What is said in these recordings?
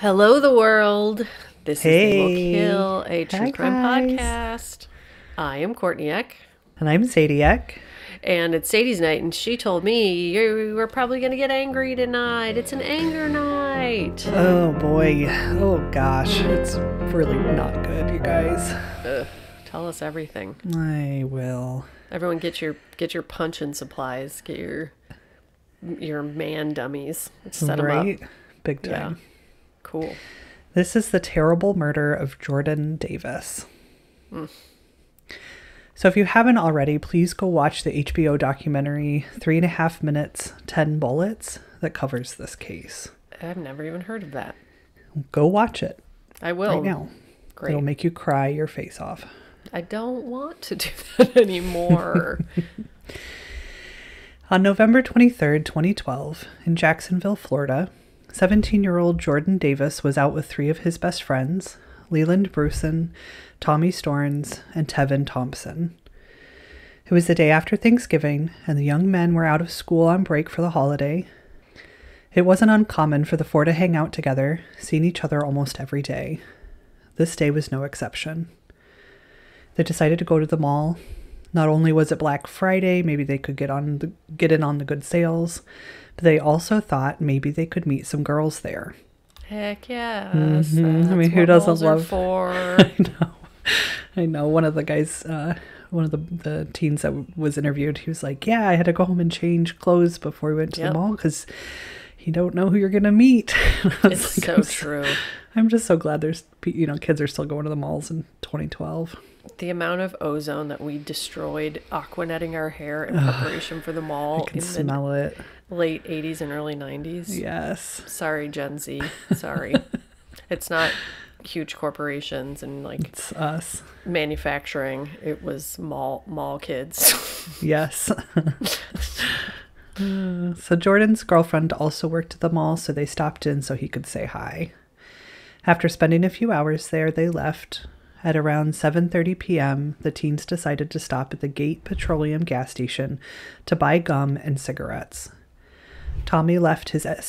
Hello, the world. This is They Will Hey. Kill, a Hi, true crime guys. podcast. I am Courtney Eck, And I'm Zadiac. and it's Sadie's night, and she told me you were probably going to get angry tonight. It's an anger night. Oh, boy. Oh, gosh. It's really not good, you guys. Ugh, tell us everything. I will. Everyone, get your punching supplies. Get your man dummies. Let's set them up. Right? Big Yeah, time. cool. This is the terrible murder of Jordan Davis. So if you haven't already, please go watch the HBO documentary 3.5 Minutes, 10 Bullets that covers this case. I've never even heard of that. Go watch it I will. right now. Great. It'll make you cry your face off. I don't want to do that anymore. On November 23rd, 2012, in Jacksonville, Florida, 17-year-old Jordan Davis was out with three of his best friends, Leland Bruson, Tommy Storns, and Tevin Thompson. It was the day after Thanksgiving, and the young men were out of school on break for the holiday. It wasn't uncommon for the four to hang out together, seeing each other almost every day. This day was no exception. They decided to go to the mall. Not only was it Black Friday, maybe they could get in on the good sales, but they also thought maybe they could meet some girls there. Heck yes. Mm-hmm. I mean, who what doesn't malls are love? for? I know. One of the guys, one of the teens that was interviewed, he was like, "Yeah, I had to go home and change clothes before we went to the mall because you don't know who you're gonna meet." It's like, so true. I'm just so glad there's kids are still going to the malls in 2012. The amount of ozone that we destroyed aquanetting our hair in preparation for the mall I can in smell it. the late 80s and early 90s. Yes. Sorry, Gen Z. Sorry. It's not huge corporations and It's us. manufacturing. It was mall kids. Yes. So Jordan's girlfriend also worked at the mall, so they stopped in so he could say hi. After spending a few hours there, they left. At around 7:30 p.m., the teens decided to stop at the Gate Petroleum gas station to buy gum and cigarettes. Tommy left his red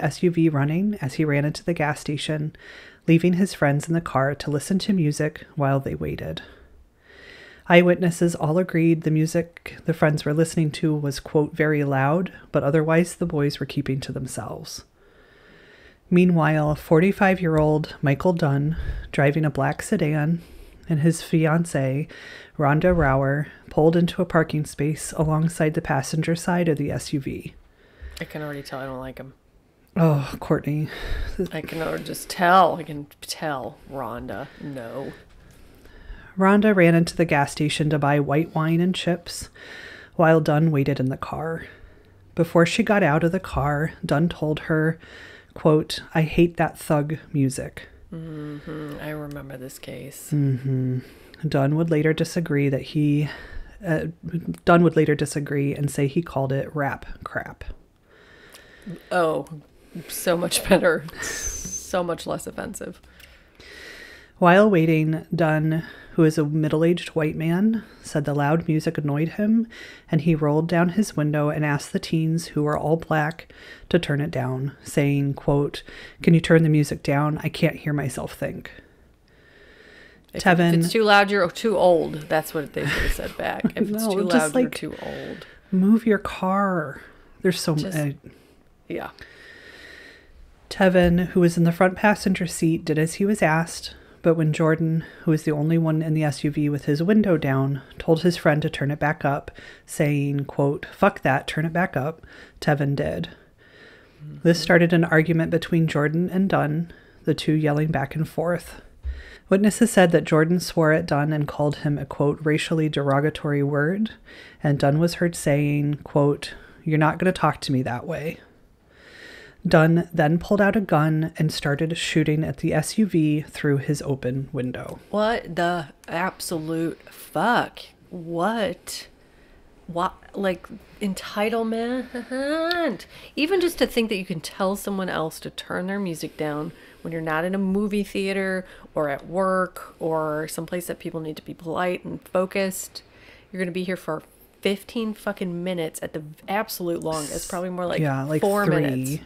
SUV running as he ran into the gas station, leaving his friends in the car to listen to music while they waited. Eyewitnesses all agreed the music the friends were listening to was, quote, very loud, but otherwise the boys were keeping to themselves. Meanwhile, 45-year-old Michael Dunn, driving a black sedan, and his fiancée, Rhonda Rower, pulled into a parking space alongside the passenger side of the SUV. I can already tell I don't like him. Oh, Courtney. I can just tell. I can tell. Rhonda, no. Rhonda ran into the gas station to buy white wine and chips, while Dunn waited in the car. Before she got out of the car, Dunn told her, quote, "I hate that thug music." I remember this case. Dunn would later disagree and say he called it rap crap. Oh, so much better. So much less offensive. While waiting, Dunn, who is a middle-aged white man, said the loud music annoyed him, and he rolled down his window and asked the teens, who were all black, to turn it down, saying, quote, "Can you turn the music down? I can't hear myself think." If it's too loud, you're too old. That's what they should have said back. If it's too loud, you're too old. Move your car. There's so many. Yeah. Tevin, who was in the front passenger seat, did as he was asked, but when Jordan, who was the only one in the SUV with his window down, told his friend to turn it back up, saying, quote, "Fuck that, turn it back up," Tevin did. This started an argument between Jordan and Dunn, the two yelling back and forth. Witnesses said that Jordan swore at Dunn and called him a, quote, racially derogatory word, and Dunn was heard saying, quote, "You're not going to talk to me that way." Dunn then pulled out a gun and started shooting at the SUV through his open window. What the absolute fuck? What? Like, entitlement? Even just to think that you can tell someone else to turn their music down when you're not in a movie theater or at work or someplace that people need to be polite and focused. You're going to be here for 15 fucking minutes at the absolute longest, probably more like 4 minutes.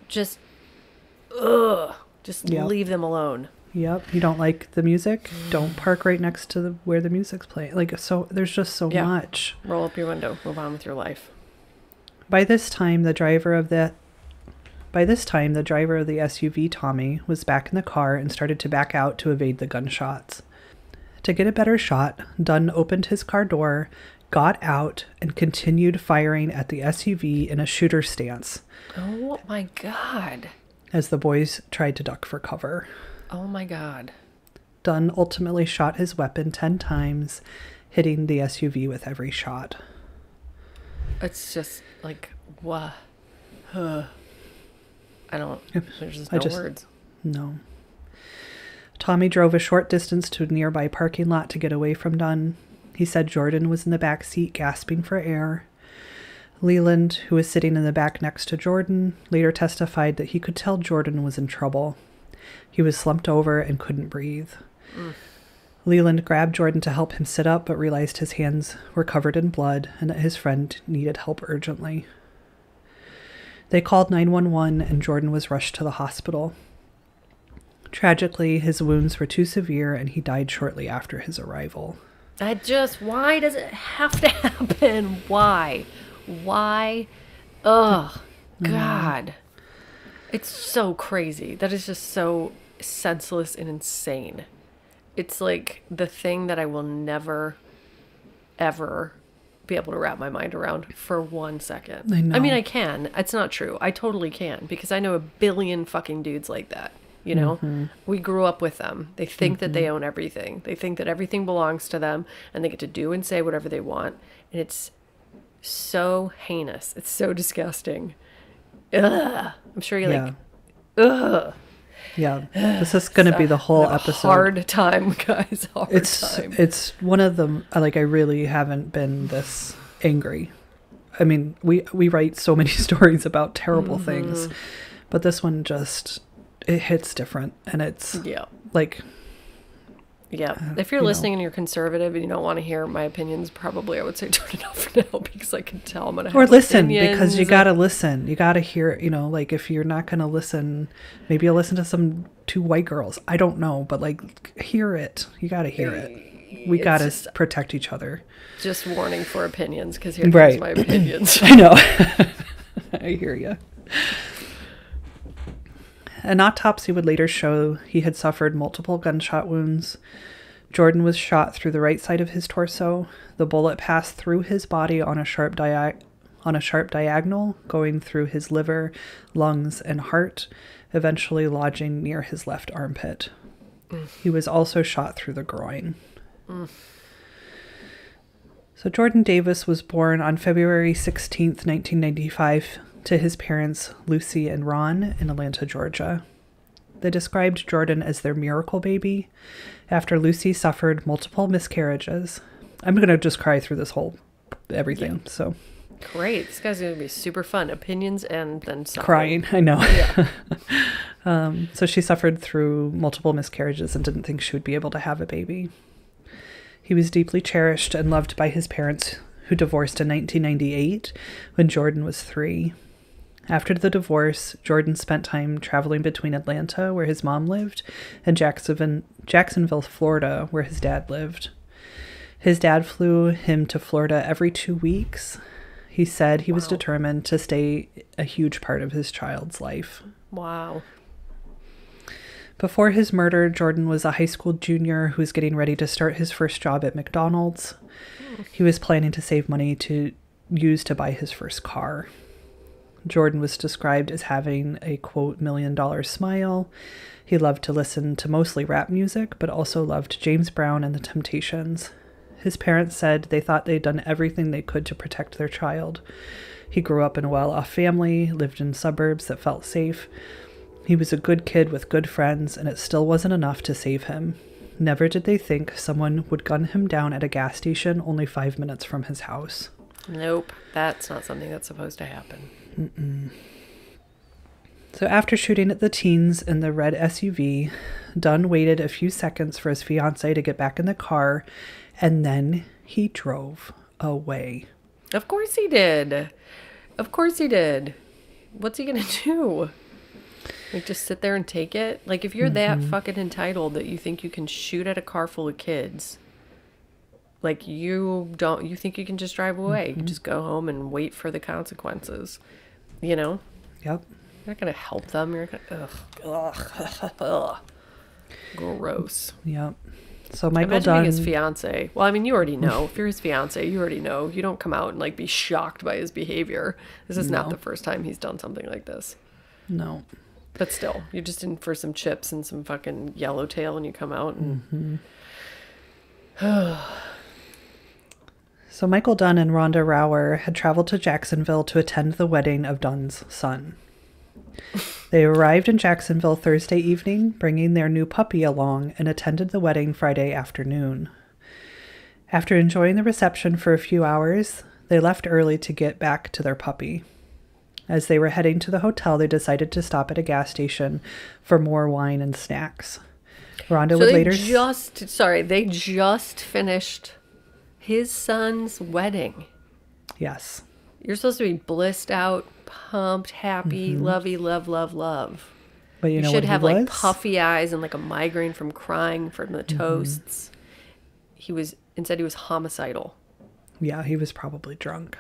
Just, ugh. Just Yep. leave them alone. Yep. You don't like the music? Don't park right next to where the music's playing. Like, so there's just so much. Roll up your window. Move on with your life. By this time, the driver of the SUV, Tommy, was back in the car and started to back out to evade the gunshots. To get a better shot, Dunn opened his car door, got out, and continued firing at the SUV in a shooter stance Oh my God. as the boys tried to duck for cover. Oh my God. Dunn ultimately shot his weapon 10 times, hitting the SUV with every shot. It's just like, what? There's just I no just- words. No. Tommy drove a short distance to a nearby parking lot to get away from Dunn. He said Jordan was in the back seat gasping for air. Leland, who was sitting in the back next to Jordan, later testified that he could tell Jordan was in trouble. He was slumped over and couldn't breathe. Leland grabbed Jordan to help him sit up, but realized his hands were covered in blood and that his friend needed help urgently. They called 911 and Jordan was rushed to the hospital. Tragically, his wounds were too severe and he died shortly after his arrival. Why does it have to happen? Why? Oh, God. It's so crazy. That is just so senseless and insane. It's like the thing that I will never, ever be able to wrap my mind around for 1 second. I know. I mean, I can. It's not true. I totally can because I know a billion fucking dudes like that. You know, we grew up with them. They think that they own everything. They think that everything belongs to them and they get to do and say whatever they want. And it's so heinous. It's so disgusting. Ugh. I'm sure you're like, ugh. Yeah, this is going to be the whole episode. Hard time, guys. Hard time. It's one of them. Like, I really haven't been this angry. I mean, we write so many stories about things, but this one just, it hits different, and it's like, if you're listening and you're conservative and you don't want to hear my opinions, probably I would say turn it off now because I can tell I'm gonna have or listen opinions. because you gotta listen. You gotta hear. You know, like if you're not gonna listen, maybe you'll listen to some two white girls. I don't know, but like hear it. You gotta hear it. We gotta protect each other. Just warning for opinions because here comes my opinions. I know. I hear you. An autopsy would later show he had suffered multiple gunshot wounds. Jordan was shot through the right side of his torso. The bullet passed through his body on a sharp diagonal, going through his liver, lungs, and heart, eventually lodging near his left armpit. He was also shot through the groin. So Jordan Davis was born on February 16th, 1995, to his parents, Lucy and Ron, in Atlanta, Georgia. They described Jordan as their miracle baby after Lucy suffered multiple miscarriages. I'm going to just cry through this whole everything. Yeah. So great. This guy's going to be super fun. Opinions and then something. Crying. I know. Yeah. So she suffered through multiple miscarriages and didn't think she would be able to have a baby. He was deeply cherished and loved by his parents, who divorced in 1998 when Jordan was 3. After the divorce, Jordan spent time traveling between Atlanta, where his mom lived, and Jacksonville, Florida, where his dad lived. His dad flew him to Florida every 2 weeks. He said he was determined to stay a huge part of his child's life. Wow. Before his murder, Jordan was a high school junior who was getting ready to start his first job at McDonald's. He was planning to save money to use to buy his first car. Jordan was described as having a, quote, $1 million smile. He loved to listen to mostly rap music, but also loved James Brown and the Temptations. His parents said they thought they'd done everything they could to protect their child. He grew up in a well-off family, lived in suburbs that felt safe. He was a good kid with good friends, and it still wasn't enough to save him. Never did they think someone would gun him down at a gas station only 5 minutes from his house. Nope, that's not something that's supposed to happen. So after shooting at the teens in the red SUV, Dunn waited a few seconds for his fiancée to get back in the car, and then he drove away. Of course he did. Of course he did. what's he gonna do? Like, just sit there and take it? Like, if you're that fucking entitled that you think you can shoot at a car full of kids, like, you think you can just drive away. You can just go home and wait for the consequences, you know? Yep. You're not gonna help them. You're gonna, ugh. Gross. Yep. So Michael Imagine Dunn... being his fiance. Well, I mean, you already know. If you're his fiance, you already know. You don't come out and, like, be shocked by his behavior. This is not the first time he's done something like this. No. But still, you're just in for some chips and some fucking yellowtail, and you come out and... So Michael Dunn and Rhonda Rower had traveled to Jacksonville to attend the wedding of Dunn's son. They arrived in Jacksonville Thursday evening, bringing their new puppy along, and attended the wedding Friday afternoon. After enjoying the reception for a few hours, they left early to get back to their puppy. As they were heading to the hotel, they decided to stop at a gas station for more wine and snacks. Rhonda would later... they just finished his son's wedding. Yes. You're supposed to be blissed out, pumped, happy, lovey, love, love, love. But you know should what have he like was? puffy eyes and like a migraine from crying from the toasts. Instead he was homicidal. Yeah, he was probably drunk.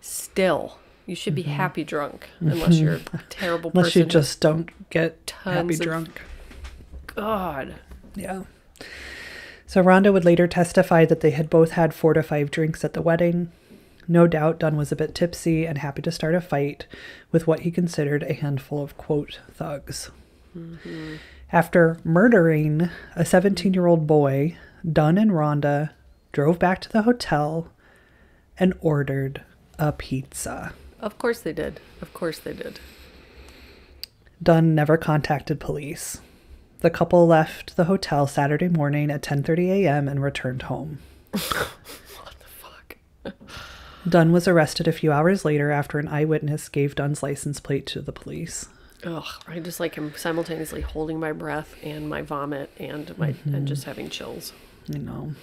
Still, you should be happy drunk unless you're a terrible person. Unless you just don't get happy of- drunk. God. Yeah. So Rhonda would later testify that they had both had 4 to 5 drinks at the wedding. No doubt Dunn was a bit tipsy and happy to start a fight with what he considered a handful of, quote, thugs. After murdering a 17-year-old boy, Dunn and Rhonda drove back to the hotel and ordered a pizza. Of course they did. Of course they did. Dunn never contacted police. The couple left the hotel Saturday morning at 10:30 a.m. and returned home. What the fuck? Dunn was arrested a few hours later after an eyewitness gave Dunn's license plate to the police. Ugh, I just like him simultaneously holding my breath and my vomit and and just having chills. I know.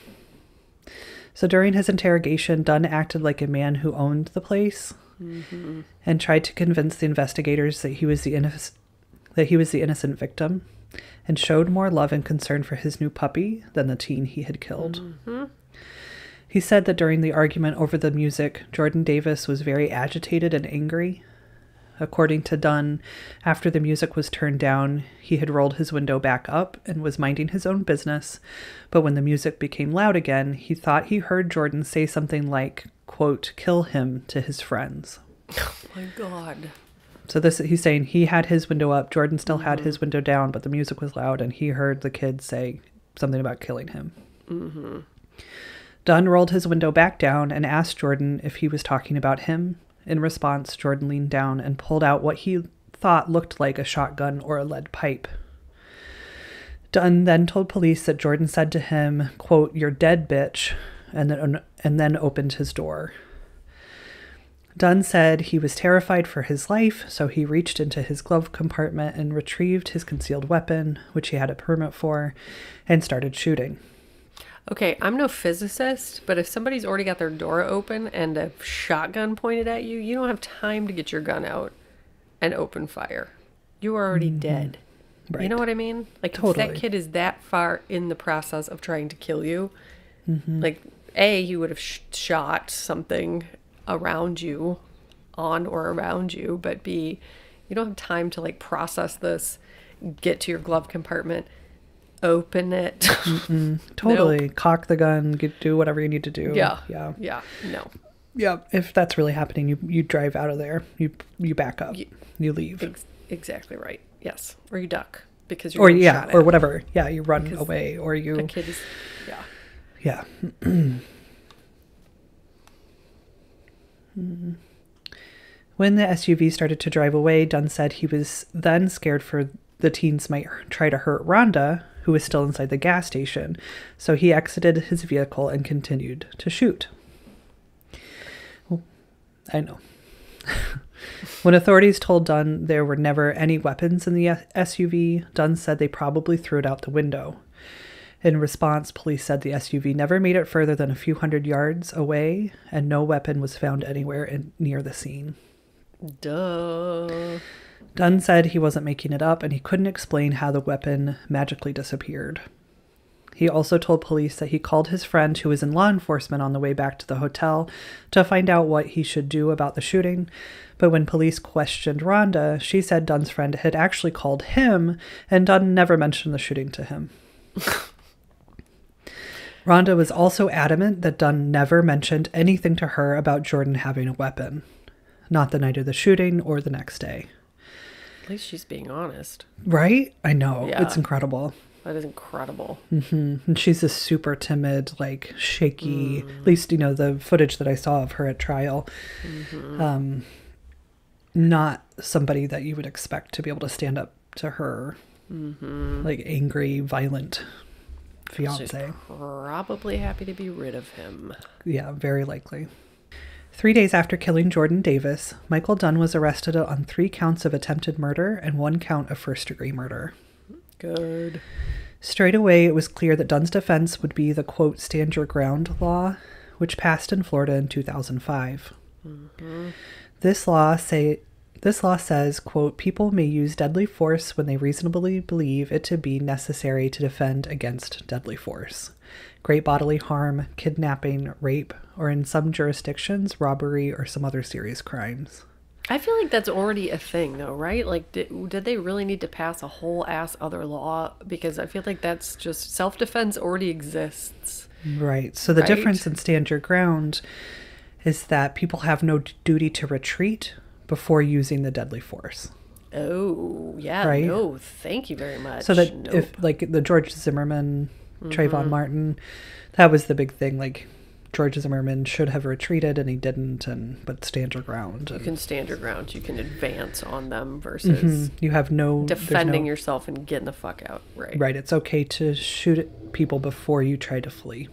So during his interrogation, Dunn acted like a man who owned the place and tried to convince the investigators that he was the innocent victim, and showed more love and concern for his new puppy than the teen he had killed. He said that during the argument over the music, Jordan Davis was very agitated and angry. According to Dunn, after the music was turned down, he had rolled his window back up and was minding his own business, but when the music became loud again, he thought he heard Jordan say something like, quote, "kill him," to his friends. Oh my God. So he's saying he had his window up, Jordan still had his window down, but the music was loud, and he heard the kid say something about killing him. Dunn rolled his window back down and asked Jordan if he was talking about him. In response, Jordan leaned down and pulled out what he thought looked like a shotgun or a lead pipe. Dunn then told police that Jordan said to him, quote, "You're dead, bitch," and then opened his door. Dunn said he was terrified for his life, so he reached into his glove compartment and retrieved his concealed weapon, which he had a permit for, and started shooting. Okay, I'm no physicist, but if somebody's already got their door open and a shotgun pointed at you, you don't have time to get your gun out and open fire. You are already dead. Right. You know what I mean? Like, Totally. if that kid is that far in the process of trying to kill you, like, A, he would have shot something around you, on or around you, but B, you don't have time to, like, process this, get to your glove compartment, open it. Totally. Nope. Cock the gun, do whatever you need to do. Yeah. Yeah. Yeah. No. Yeah. If that's really happening, you drive out of there. You back up. You leave. Exactly right. Yes. Or you duck because you're Or getting shot or at. whatever. Yeah, you run Because away or A you kid is, yeah. Yeah. When the SUV started to drive away, Dunn said he was then scared for the teens might try to hurt Rhonda, who was still inside the gas station, so he exited his vehicle and continued to shoot. Oh, I know. When authorities told Dunn there were never any weapons in the SUV, Dunn said they probably threw it out the window. In response, police said the SUV never made it further than a few hundred yards away, and no weapon was found anywhere near the scene. Duh. Dunn said he wasn't making it up and he couldn't explain how the weapon magically disappeared. He also told police that he called his friend who was in law enforcement on the way back to the hotel to find out what he should do about the shooting. But when police questioned Rhonda, she said Dunn's friend had actually called him and Dunn never mentioned the shooting to him. Rhonda was also adamant that Dunn never mentioned anything to her about Jordan having a weapon. Not the night of the shooting or the next day. At least she's being honest. Right? I know. Yeah. It's incredible. That is incredible. Mm-hmm. And she's a super timid, like shaky, at least, the footage that I saw of her at trial. Mm-hmm. Not somebody that you would expect to be able to stand up to her, like angry, violent fiance. She's probably happy to be rid of him. Yeah, very likely. 3 days after killing Jordan Davis, Michael Dunn was arrested on 3 counts of attempted murder and 1 count of first-degree murder. Good. Straight away, it was clear that Dunn's defense would be the, quote, stand your ground law, which passed in Florida in 2005. Mm-hmm. This law says, quote, people may use deadly force when they reasonably believe it to be necessary to defend against deadly force. Great bodily harm, kidnapping, rape, or in some jurisdictions, robbery or some other serious crimes. I feel like that's already a thing, though, right? Like, did they really need to pass a whole ass other law? Because I feel like that's just self-defense already exists. Right. So the difference in stand your ground is that people have no duty to retreat before using the deadly force. Oh, yeah. Right? No, thank you very much. So that if, like, the George Zimmerman, Trayvon Martin, that was the big thing, like, George Zimmerman should have retreated and he didn't, but stand your ground. You can stand your ground. You can advance on them versus you have defending yourself and getting the fuck out. Right. Right. It's okay to shoot at people before you try to flee.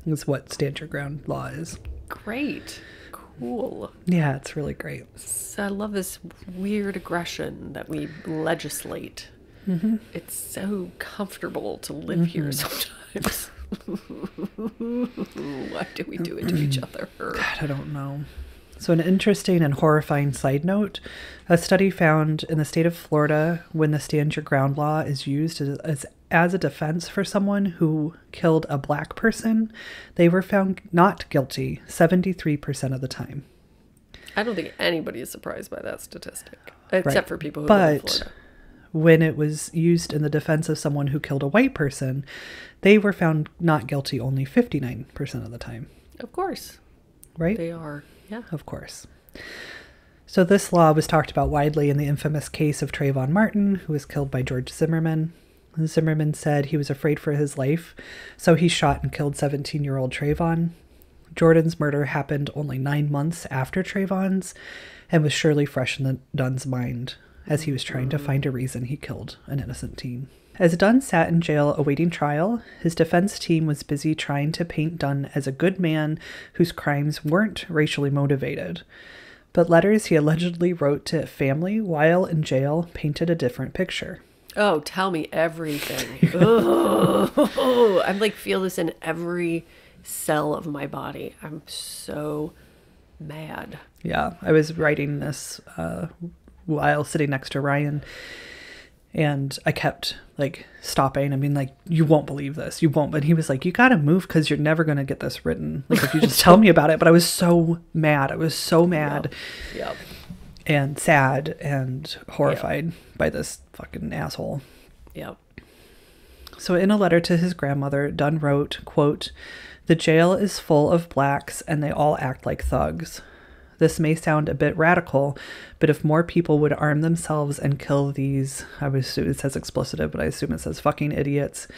Is what stand your ground law is. Great. Cool. Yeah, it's really great. So I love this weird aggression that we legislate. Mm-hmm. It's so comfortable to live here sometimes. Why do we do it to each other? God, I don't know. So an interesting and horrifying side note, a study found in the state of Florida when the stand your ground law is used as a defense for someone who killed a black person, they were found not guilty 73% of the time. I don't think anybody is surprised by that statistic, except for people who live in Florida. When it was used in the defense of someone who killed a white person, they were found not guilty only 59% of the time. Of course. Right? They are, yeah. Of course. So this law was talked about widely in the infamous case of Trayvon Martin, who was killed by George Zimmerman. Zimmerman said he was afraid for his life, so he shot and killed 17-year-old Trayvon. Jordan's murder happened only 9 months after Trayvon's and was surely fresh in Dunn's mind, as he was trying to find a reason he killed an innocent teen. As Dunn sat in jail awaiting trial, his defense team was busy trying to paint Dunn as a good man whose crimes weren't racially motivated. But letters he allegedly wrote to family while in jail painted a different picture. Oh, tell me everything. Oh, I'm like, feel this in every cell of my body. I'm so mad. Yeah, I was writing this while sitting next to Ryan, and I kept like stopping. I mean, like, you won't believe this. You won't. But he was like, you got to move because you're never going to get this written. Like, if you just tell me about it. But I was so mad. I was so mad. Yep. And sad and horrified by this fucking asshole. Yep. So in a letter to his grandmother, Dunn wrote, quote, "The jail is full of blacks and they all act like thugs. This may sound a bit radical, but if more people would arm themselves and kill these," I would assume it says expletive, but I assume it says fucking idiots,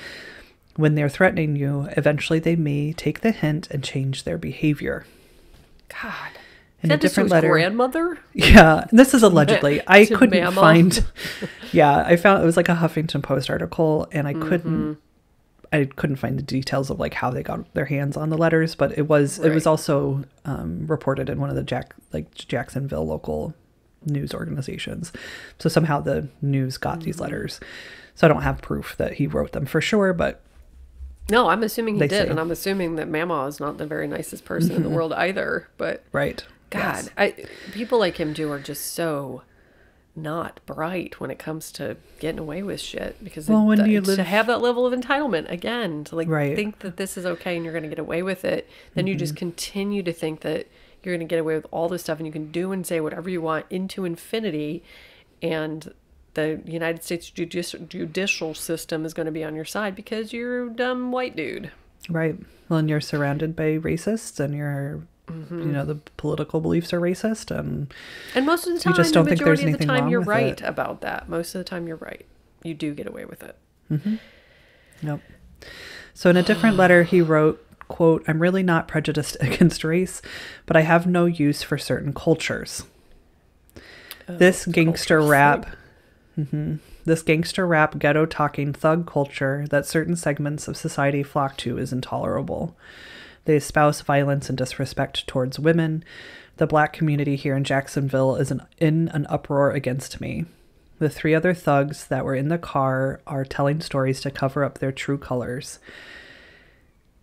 "when they're threatening you, eventually they may take the hint and change their behavior." God. In a different letter, grandmother? Yeah, this is allegedly. I couldn't Mama. find. Yeah, I found it was like a Huffington Post article, and I couldn't find the details of like how they got their hands on the letters, but it was also reported in one of the Jacksonville local news organizations. So somehow the news got these letters. So I don't have proof that he wrote them for sure, but no, I'm assuming he did, and I'm assuming that Mama is not the very nicest person in the world either. But right. God, Yes. people like him are just so not bright when it comes to getting away with shit, because Well, when you to live... have that level of entitlement again, to like Right. think that this is okay and you're going to get away with it, then you just continue to think that you're going to get away with all this stuff and you can do and say whatever you want into infinity, and the United States judicial system is going to be on your side because you're a dumb white dude. Right. Well, and you're surrounded by racists, and you're, the political beliefs are racist, and most of the time, just don't think there's anything the time wrong you're with right it. about that. Most of the time you're right. You do get away with it. Yep. So in a different letter, he wrote, quote, "I'm really not prejudiced against race, but I have no use for certain cultures. This gangster rap, this gangster rap, ghetto talking thug culture that certain segments of society flock to is intolerable. They espouse violence and disrespect towards women. The black community here in Jacksonville is in an uproar against me. The 3 other thugs that were in the car are telling stories to cover up their true colors."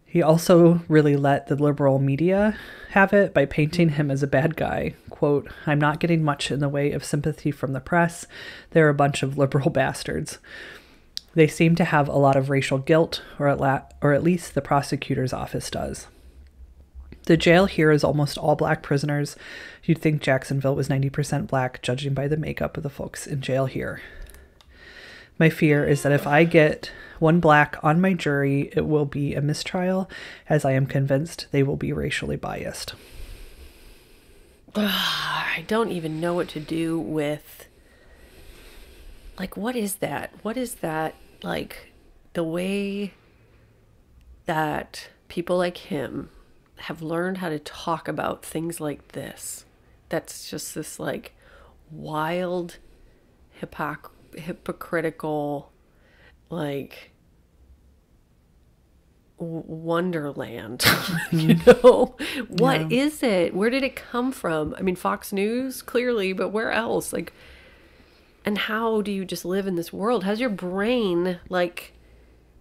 He also really let the liberal media have it by painting him as a bad guy. Quote, "I'm not getting much in the way of sympathy from the press. They're a bunch of liberal bastards. They seem to have a lot of racial guilt, or at least the prosecutor's office does. The jail here is almost all black prisoners. You'd think Jacksonville was 90% black, judging by the makeup of the folks in jail here. My fear is that if I get one black on my jury, it will be a mistrial, as I am convinced they will be racially biased." I don't even know what to do with, like, what is that? What is that, like, the way that people like him have learned how to talk about things like this? That's just this, like, wild, hypocritical, like, wonderland. What is it? Where did it come from? I mean, Fox News, clearly, but where else? Like, and how do you just live in this world? How's your brain, like,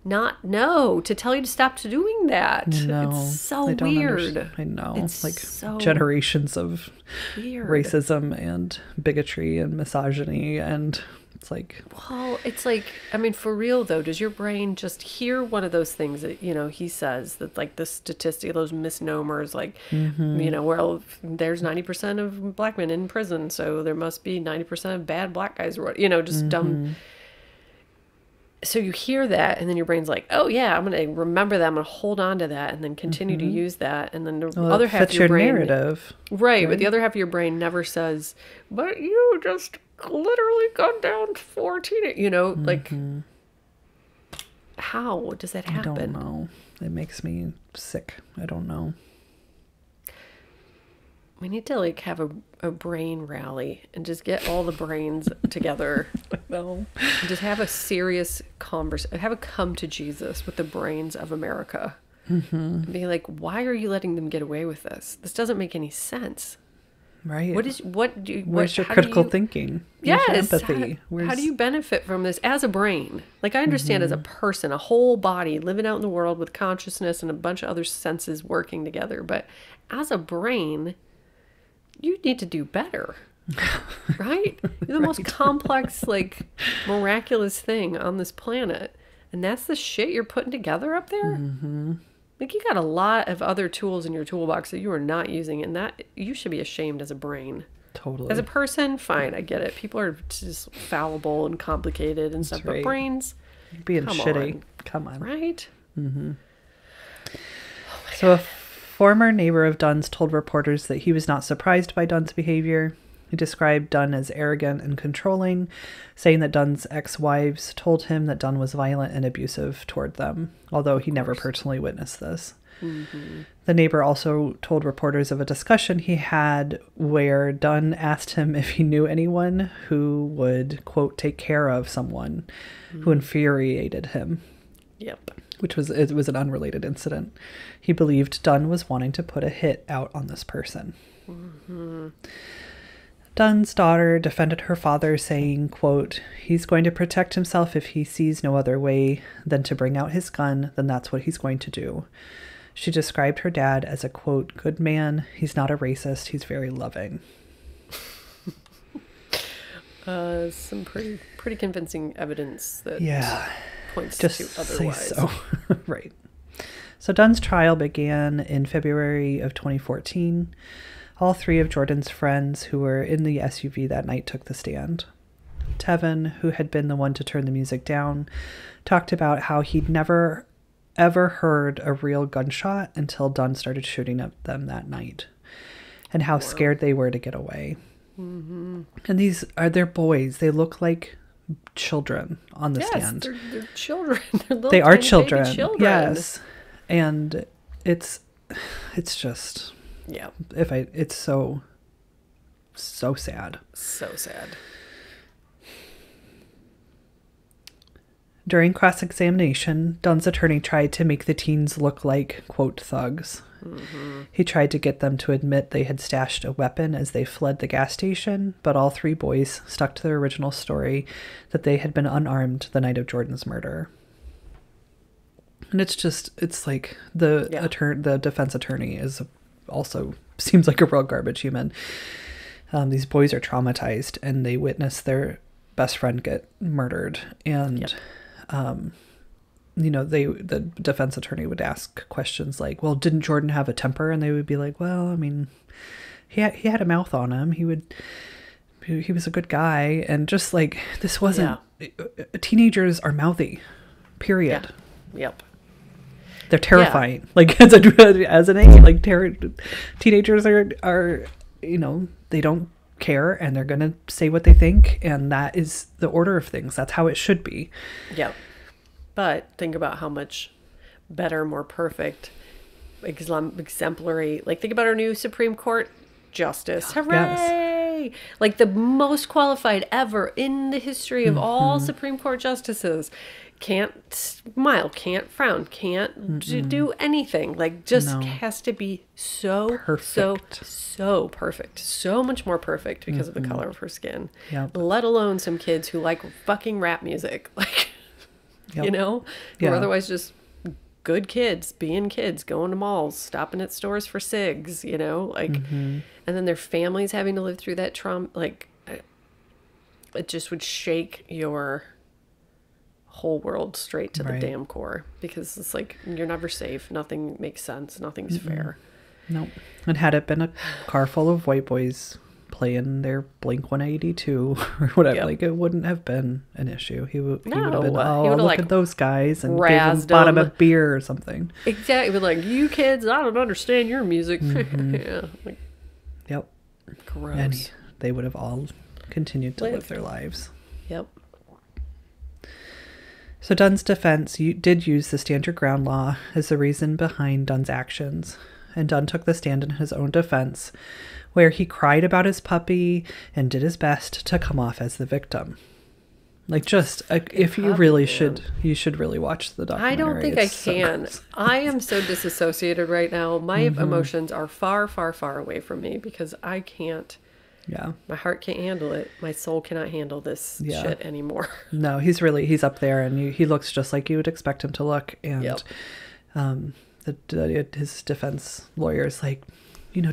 not know to tell you to stop doing that? No, it's so I don't weird. understand. I know. It's like so generations of weird. racism and bigotry and misogyny, and it's like... Well, it's like, I mean, for real though, does your brain just hear one of those things that, he says that, like, the statistic, those misnomers, like, well, there's 90% of black men in prison, so there must be 90% of bad black guys, or just dumb. So you hear that, and then your brain's like, oh yeah, I'm going to remember that, I'm going to hold on to that, and then continue to use that, and then the other half of your brain... narrative. Right, but the other half of your brain never says, but you just literally gunned down 14, like, how does that happen? I don't know. It makes me sick. I don't know. We need to, like, have a brain rally and just get all the brains together. No. And just have a serious conversation. Have a come to Jesus with the brains of America. And be like, why are you letting them get away with this? This doesn't make any sense. Right. Where's your critical thinking? Yes. Where's your empathy? How do you benefit from this as a brain? Like, I understand as a person, a whole body living out in the world with consciousness and a bunch of other senses working together. But as a brain, you need to do better. Right? You're the most complex, like, miraculous thing on this planet. And that's the shit you're putting together up there? Like, you got a lot of other tools in your toolbox that you are not using, and that you should be ashamed as a brain. Totally. As a person, fine, I get it. People are just fallible and complicated and stuff, but brains, being shitty. Come on. Right? So a former neighbor of Dunn's told reporters that he was not surprised by Dunn's behavior. He described Dunn as arrogant and controlling, saying that Dunn's ex-wives told him that Dunn was violent and abusive toward them, although he never personally witnessed this. The neighbor also told reporters of a discussion he had where Dunn asked him if he knew anyone who would, quote, take care of someone who infuriated him. Yep. It was an unrelated incident. He believed Dunn was wanting to put a hit out on this person. Dunn's daughter defended her father, saying, quote, he's going to protect himself if he sees no other way than to bring out his gun, then that's what he's going to do. She described her dad as a, quote, good man. He's not a racist. He's very loving. Some pretty convincing evidence that points just to otherwise. Say so. Right. So Dunn's trial began in February of 2014. All three of Jordan's friends who were in the SUV that night took the stand. Tevin, who had been the one to turn the music down, talked about how he'd never ever heard a real gunshot until Dunn started shooting at them that night, and how scared they were to get away. Mm-hmm. And these are their boys. They look like children on the stand. They're children. They are children. Yes. And it's just, it's so sad. So sad. During cross-examination, Dunn's attorney tried to make the teens look like, quote, thugs. Mm-hmm. He tried to get them to admit they had stashed a weapon as they fled the gas station, but all three boys stuck to their original story that they had been unarmed the night of Jordan's murder. And it's like the defense attorney is also seems like a real garbage human. These boys are traumatized, and they witness their best friend get murdered, and the defense attorney would ask questions like, well, didn't Jordan have a temper? And they would be like, well, I mean, he had a mouth on him. He was a good guy. And just like, this wasn't, teenagers are mouthy, period. Yeah. Yep. They're terrifying. Yeah. Like as an age, like teenagers are, they don't care, and they're going to say what they think, and that is the order of things. That's how it should be. Yeah. But think about how much better, more perfect, exemplary, like think about our new Supreme Court justice. Hooray! Yes. Like the most qualified ever in the history of all Supreme Court justices. Can't smile, can't frown, can't do anything. Like just has to be so perfect. So perfect. So much more perfect because of the color of her skin. Yep. Let alone some kids who like fucking rap music. Like, who are otherwise just good kids, being kids, going to malls, stopping at stores for cigs, and then their families having to live through that trauma. Like, it just would shake your whole world straight to the damn core, because it's like you're never safe. Nothing makes sense. Nothing's fair. Nope. And had it been a car full of white boys playing their Blink 182 or whatever, like it wouldn't have been an issue. He would have been, look at those guys, and bought him a beer or something. Exactly. Like, you kids, I don't understand your music. Yep. Gross. And they would have all continued to live their lives. Yep. So Dunn's defense did use the stand your ground law as the reason behind Dunn's actions. And Dunn took the stand in his own defense, where he cried about his puppy and did his best to come off as the victim. Like, just, if you really should, you should really watch the documentary. I don't think I can. I am so disassociated right now. My emotions are far, far, far away from me, because I can't. Yeah. My heart can't handle it. My soul cannot handle this shit anymore. No, he's up there, and he looks just like you would expect him to look. And his defense lawyer is like,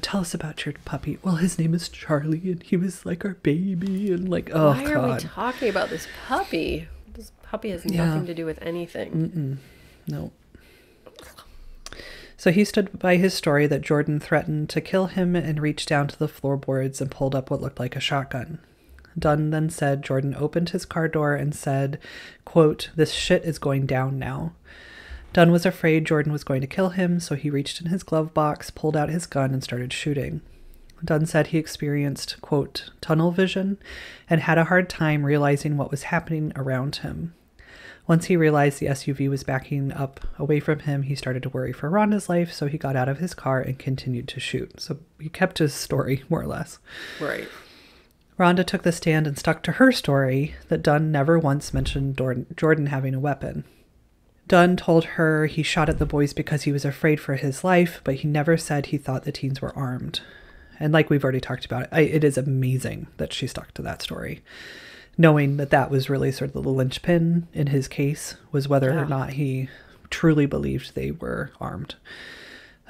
tell us about your puppy. Well, his name is Charlie, and he was like our baby. And like, oh, why are we talking about this puppy? This puppy has nothing to do with anything. No. So he stood by his story that Jordan threatened to kill him and reached down to the floorboards and pulled up what looked like a shotgun. Dunn then said Jordan opened his car door and said, quote, "This shit is going down now." Dunn was afraid Jordan was going to kill him, so he reached in his glove box, pulled out his gun, and started shooting. Dunn said he experienced, quote, "tunnel vision," and had a hard time realizing what was happening around him. Once he realized the SUV was backing up away from him, he started to worry for Rhonda's life, so he got out of his car and continued to shoot. So he kept his story, more or less. Right. Rhonda took the stand and stuck to her story that Dunn never once mentioned Jordan having a weapon. Dunn told her he shot at the boys because he was afraid for his life, but he never said he thought the teens were armed. And like we've already talked about, it is amazing that she stuck to that story, knowing that that was really sort of the linchpin in his case, was whether or not he truly believed they were armed.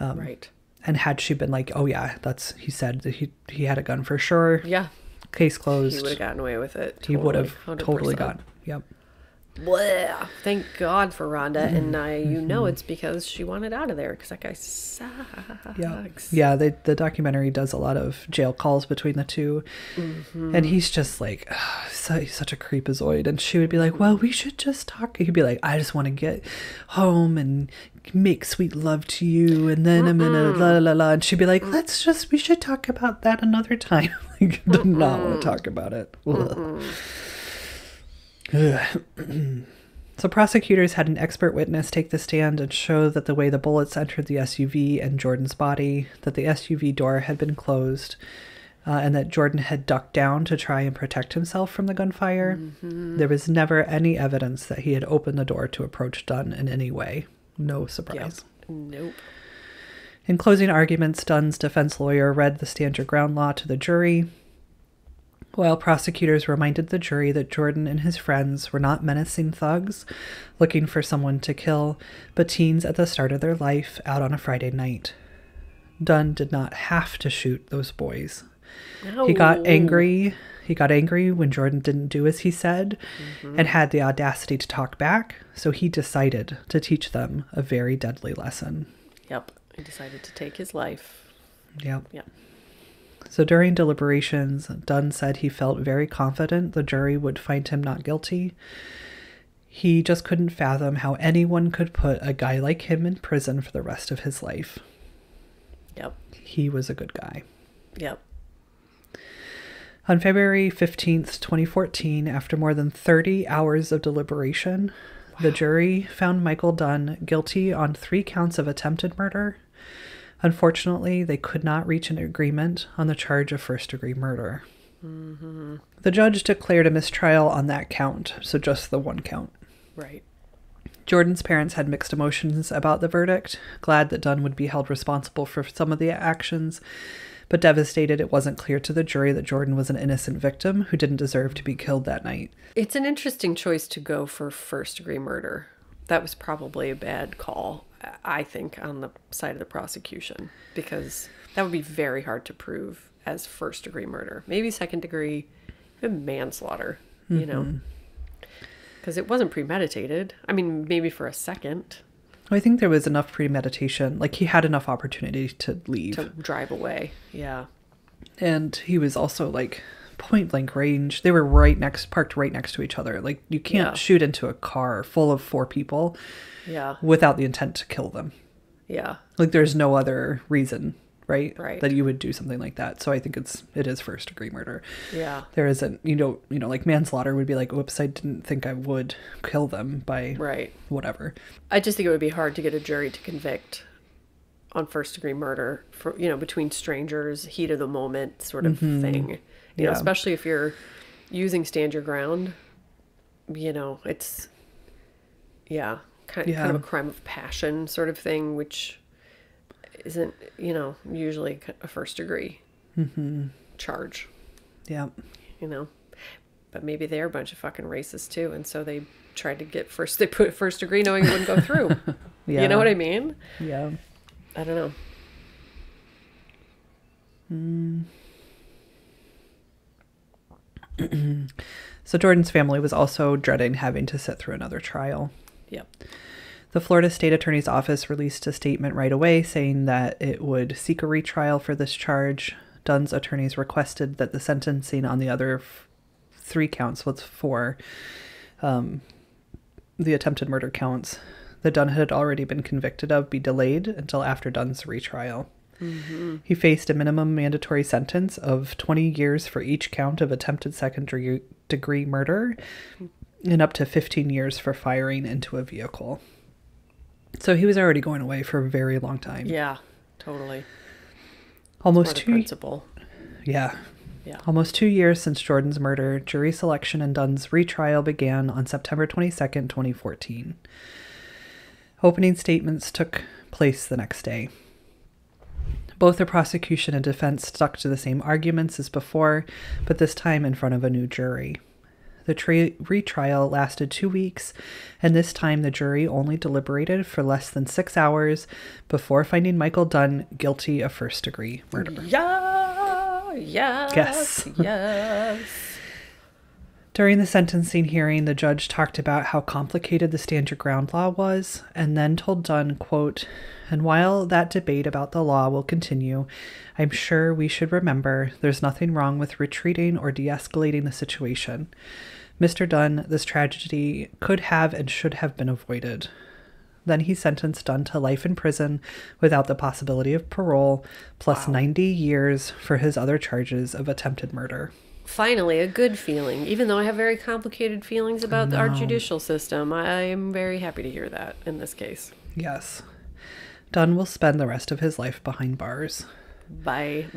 Right. And had she been like, oh yeah, he said that he had a gun for sure. Yeah. Case closed. He would have gotten away with it. He would have 100%. totally gotten. Yep. Blah. Thank God for Rhonda. And it's because she wanted out of there because that guy sucks. Yeah. The documentary does a lot of jail calls between the two. And he's just like, he's such a creepazoid. And she would be like, well, we should just talk. He'd be like, I just want to get home and make sweet love to you. And then I'm going to la la la. And she'd be like, we should talk about that another time. Like, did not want to talk about it. So prosecutors had an expert witness take the stand and show that the way the bullets entered the SUV and Jordan's body, that the SUV door had been closed, and that Jordan had ducked down to try and protect himself from the gunfire. There was never any evidence that he had opened the door to approach Dunn in any way. No surprise. Yep. Nope. In closing arguments, Dunn's defense lawyer read the stand your ground law to the jury, while prosecutors reminded the jury that Jordan and his friends were not menacing thugs looking for someone to kill, but teens at the start of their life out on a Friday night. Dunn did not have to shoot those boys. No. He got angry. He got angry when Jordan didn't do as he said and had the audacity to talk back, so he decided to teach them a very deadly lesson. Yep. He decided to take his life. Yep. Yep. So during deliberations, Dunn said he felt very confident the jury would find him not guilty. He just couldn't fathom how anyone could put a guy like him in prison for the rest of his life. Yep. He was a good guy. Yep. On February 15th, 2014, after more than 30 hours of deliberation, the jury found Michael Dunn guilty on 3 counts of attempted murder. Unfortunately, they could not reach an agreement on the charge of first-degree murder. The judge declared a mistrial on that count, so just the 1 count. Right. Jordan's parents had mixed emotions about the verdict, glad that Dunn would be held responsible for some of the actions, but devastated it wasn't clear to the jury that Jordan was an innocent victim who didn't deserve to be killed that night. It's an interesting choice to go for first-degree murder. That was probably a bad call, I think, on the side of the prosecution, because that would be very hard to prove as first-degree murder. Maybe second-degree, even manslaughter, you know, because it wasn't premeditated. I mean, maybe for a second. I think there was enough premeditation. Like, he had enough opportunity to leave. To drive away, yeah. And he was also, like, point-blank range. They were parked right next to each other. Like, you can't shoot into a car full of 4 people without the intent to kill them. Yeah. Like, there's no other reason, right? That you would do something like that. So I think it is first-degree murder. Yeah. There isn't, like manslaughter would be like, oops, I didn't think I would kill them by whatever. I just think it would be hard to get a jury to convict on first-degree murder for, between strangers, heat of the moment sort of thing. You know, especially if you're using stand your ground, it's, kind of a crime of passion sort of thing, which isn't, usually a first degree charge. Yeah. But maybe they're a bunch of fucking racists too. And so they tried to they put first degree knowing it wouldn't go through. You know what I mean? Yeah. I don't know. So Jordan's family was also dreading having to sit through another trial. Yep. The Florida State Attorney's Office released a statement right away saying that it would seek a retrial for this charge. Dunn's attorneys requested that the sentencing on the other 3 counts, was 4, the attempted murder counts that Dunn had already been convicted of, be delayed until after Dunn's retrial. He faced a minimum mandatory sentence of 20 years for each count of attempted second-degree murder and up to 15 years for firing into a vehicle. So he was already going away for a very long time. Yeah, totally. Almost 2 principle. Yeah. Almost 2 years since Jordan's murder, jury selection in Dunn's retrial began on September 22nd, 2014. Opening statements took place the next day. Both the prosecution and defense stuck to the same arguments as before, but this time in front of a new jury. The retrial lasted 2 weeks, and this time the jury only deliberated for less than 6 hours before finding Michael Dunn guilty of first-degree murder. Yeah, yes, yes. During the sentencing hearing, the judge talked about how complicated the Stand Your Ground law was, and then told Dunn, quote, "And while that debate about the law will continue, I'm sure we should remember there's nothing wrong with retreating or de-escalating the situation. Mr. Dunn, this tragedy could have and should have been avoided." Then he sentenced Dunn to life in prison without the possibility of parole, plus 90 years for his other charges of attempted murder. Finally, a good feeling. Even though I have very complicated feelings about our judicial system, I'm very happy to hear that in this case. Yes. Dunn will spend the rest of his life behind bars. Bye.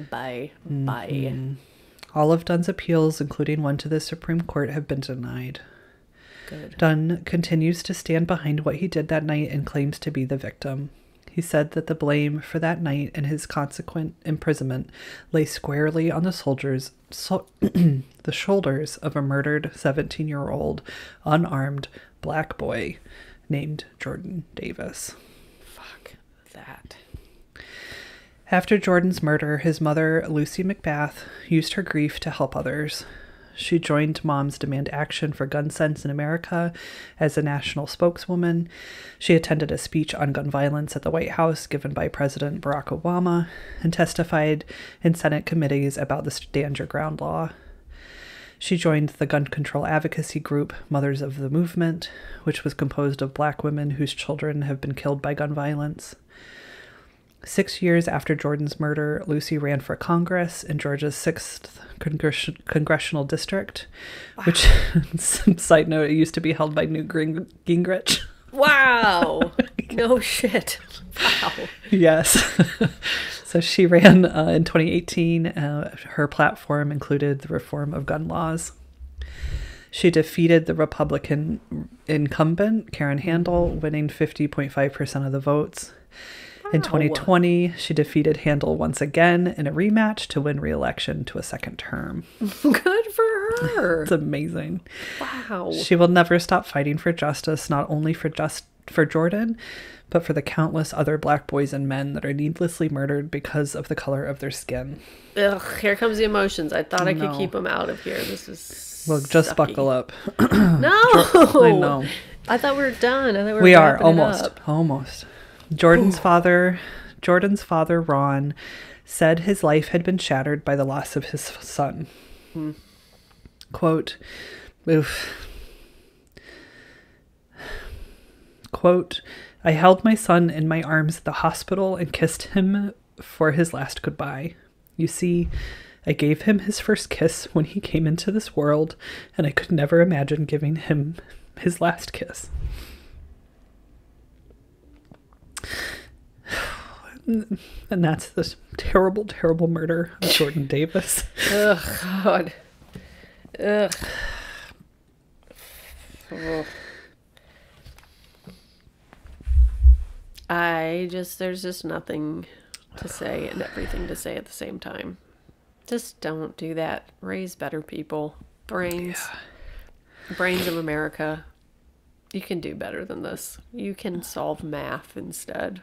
All of Dunn's appeals, including one to the Supreme Court, have been denied. Good. Dunn continues to stand behind what he did that night and claims to be the victim. He said that the blame for that night and his consequent imprisonment lay squarely on the the shoulders of a murdered 17-year-old unarmed black boy named Jordan Davis. Fuck that. After Jordan's murder, his mother, Lucy McBath, used her grief to help others. She joined Moms Demand Action for Gun Sense in America as a national spokeswoman. She attended a speech on gun violence at the White House given by President Barack Obama and testified in Senate committees about the Stand Your Ground law. She joined the gun control advocacy group Mothers of the Movement, which was composed of Black women whose children have been killed by gun violence. 6 years after Jordan's murder, Lucy ran for Congress in Georgia's 6th congressional district, which, side note, it used to be held by Newt Gingrich. Wow. No shit. Wow. Yes. So she ran in 2018. Her platform included the reform of gun laws. She defeated the Republican incumbent, Karen Handel, winning 50.5% of the votes. In 2020, she defeated Handel once again in a rematch to win re-election to a second term. Good for her. It's amazing. Wow. She will never stop fighting for justice, not only for Jordan, but for the countless other Black boys and men that are needlessly murdered because of the color of their skin. Ugh, here comes the emotions. I thought I could keep them out of here. This is Well, just sucky. buckle up. No! I know. I thought we were done. I thought We are wrapping it up. almost. Jordan's father, Ron, said his life had been shattered by the loss of his son. Quote, Quote, "I held my son in my arms at the hospital and kissed him for his last goodbye. You see, I gave him his first kiss when he came into this world, and I could never imagine giving him his last kiss." And that's this terrible, terrible murder of Jordan Davis. Ugh, God. Ugh. Ugh. There's just nothing to say and everything to say at the same time. Just don't do that. Raise better people. Brains. Yeah. Brains of America. You can do better than this. You can solve math instead.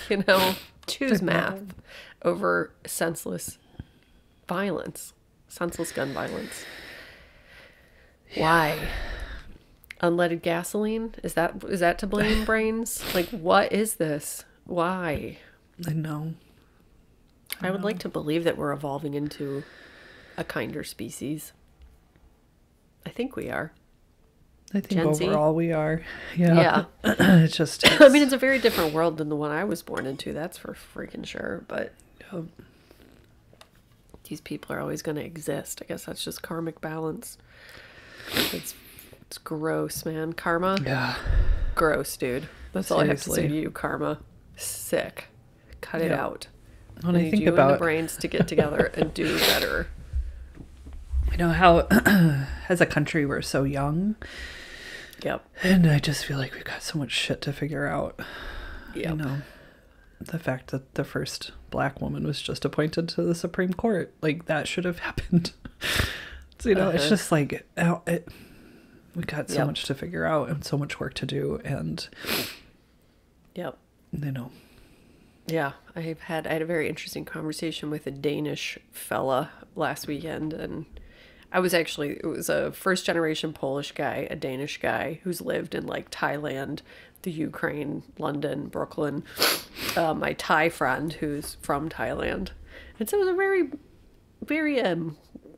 You know, choose math over senseless violence. Senseless gun violence. Yeah. Why? Unleaded gasoline? Is that to blame, brains? Like, what is this? Why? I know. I would like to believe that we're evolving into a kinder species. I think we are. I think Gen Z? overall we are. Yeah. It's just... I mean, it's a very different world than the one I was born into. That's for freaking sure. But these people are always going to exist. I guess that's just karmic balance. It's gross, man. Karma? Yeah. Gross, dude. That's all I have to say to you. Karma. Sick. Cut it out. When I think you about and the brains to get together and do better. You know how, as a country, we're so young. Yep. And I just feel like we've got so much shit to figure out. Yep. You know, the fact that the first Black woman was just appointed to the Supreme Court, like, that should have happened You know, it's just like, we got so much to figure out and so much work to do. And, Yep. you know. Yeah, I had a very interesting conversation with a Danish fella last weekend, and it was a first generation Polish guy, a Danish guy who's lived in like Thailand, the Ukraine, London, Brooklyn, my Thai friend who's from Thailand. And so it was a very, very,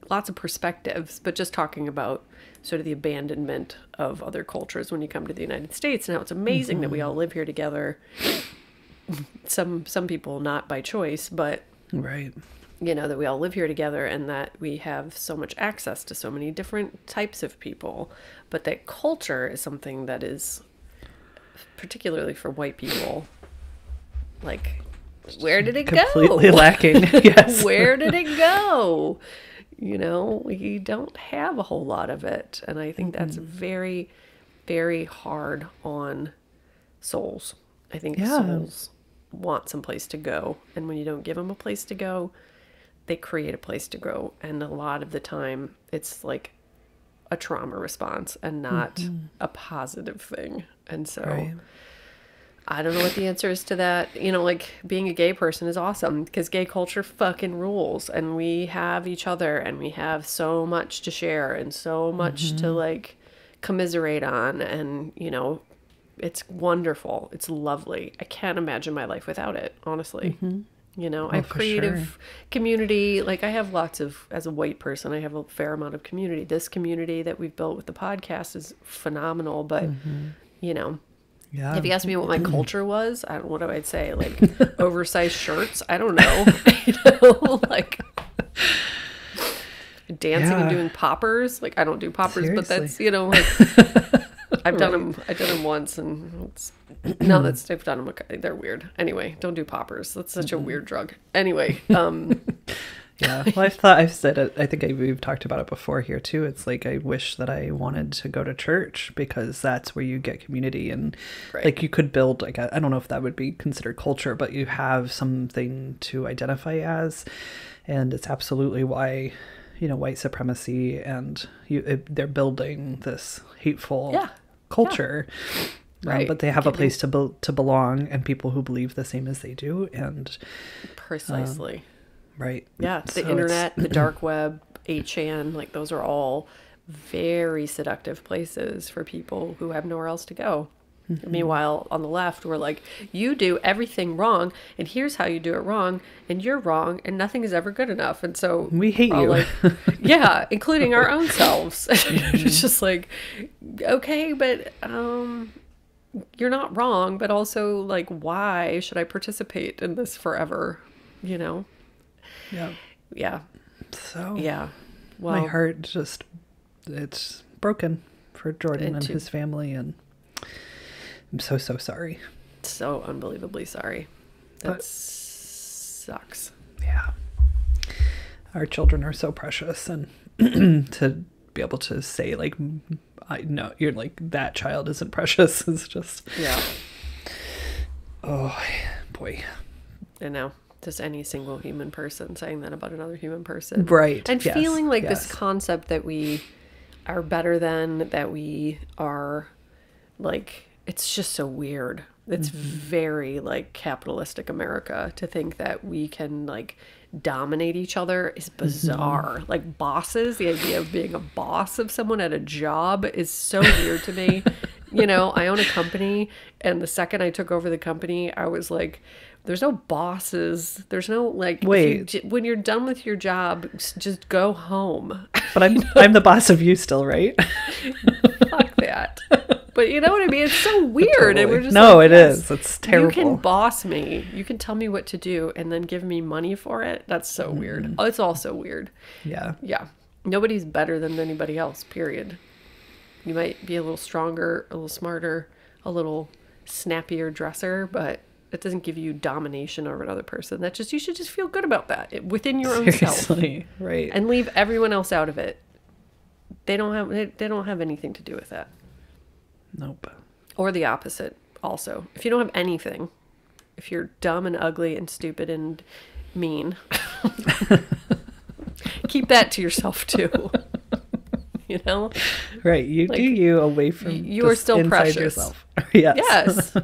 lots of perspectives, but just talking about sort of the abandonment of other cultures when you come to the United States and how it's amazing that we all live here together. Some people not by choice, but right, you know, that we all live here together and that we have so much access to so many different types of people, but that culture is something that is particularly for white people, like, where did it completely go? Lacking. Yes. Where did it go? You know, we don't have a whole lot of it, and I think that's very, very hard on souls. I think souls want some place to go, and when you don't give them a place to go, they create a place to go, and a lot of the time it's like a trauma response and not a positive thing. And so I don't know what the answer is to that. You know, like, being a gay person is awesome because gay culture fucking rules, and we have each other, and we have so much to share and so much to like commiserate on, and you know, it's wonderful. It's lovely. I can't imagine my life without it, honestly. You know, I have creative community. Like, I have lots of, as a white person, I have a fair amount of community. This community that we've built with the podcast is phenomenal, but you know, if you ask me what my culture was, I don't know what I'd say. Like, oversized shirts. I don't know. You know, like dancing and doing poppers. Like, I don't do poppers, but that's, you know, like, I've done them. I've done them once, and I've done them. They're weird. Anyway, don't do poppers. That's such a weird drug. Anyway, yeah. Well, I've said it. I think we've talked about it before here too. It's like, I wish that I wanted to go to church because that's where you get community, and like, you could build like I don't know if that would be considered culture, but you have something to identify as, and it's absolutely why, you know, white supremacy and they're building this hateful culture, but they have a place to belong, and people who believe the same as they do, and precisely the internet, the dark web, 8chan, like, those are all very seductive places for people who have nowhere else to go. Meanwhile, on the left, we're like, you do everything wrong, and here's how you do it wrong, and you're wrong, and nothing is ever good enough. And so we hate you. Like, including our own selves. It's just like, okay, but you're not wrong, but also, like, why should I participate in this forever? You know? Yeah. So well, my heart just, it's broken for Jordan and his family, and I'm so sorry. So unbelievably sorry. That sucks. Yeah. Our children are so precious, and to be able to say, like, I know you're like, that child isn't precious, is just, oh boy. I know. Just any single human person saying that about another human person. Right. And feeling like this concept that we are better than, that we are, like, it's just so weird. It's very, like, capitalistic America to think that we can, like, dominate each other is bizarre. Like, bosses, the idea of being a boss of someone at a job is so weird to me. You know, I own a company, and the second I took over the company, I was like, there's no bosses. There's no, like, when you're done with your job, just go home. But I'm the boss of you still, right? Fuck that. But you know what I mean? It's so weird. Totally. And we're just it is. It's terrible. You can boss me. You can tell me what to do and then give me money for it. That's so weird. Oh, it's all so weird. Yeah. Yeah. Nobody's better than anybody else, period. You might be a little stronger, a little smarter, a little snappier dresser, but it doesn't give you domination over another person. You should just feel good about that within your own self. Right. And leave everyone else out of it. They don't have anything to do with that. Nope. Or the opposite also. If you don't have anything, if you're dumb and ugly and stupid and mean, keep that to yourself too. you know? Right. You Like, do you away from you are just still inside precious. yourself. Yes. Yes.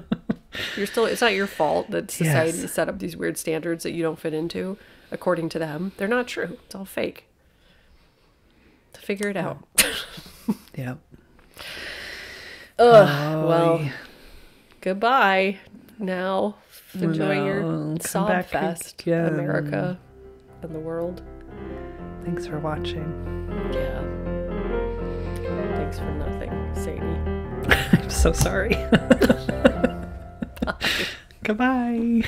You're still, it's not your fault that society Yes. set up these weird standards that you don't fit into according to them. They're not true. It's all fake. To figure it out. Yeah. Well, goodbye now. Enjoy your come sob back fest, again. America and the world. Thanks for watching. Yeah. Thanks for nothing, Sadie. I'm so sorry. Goodbye.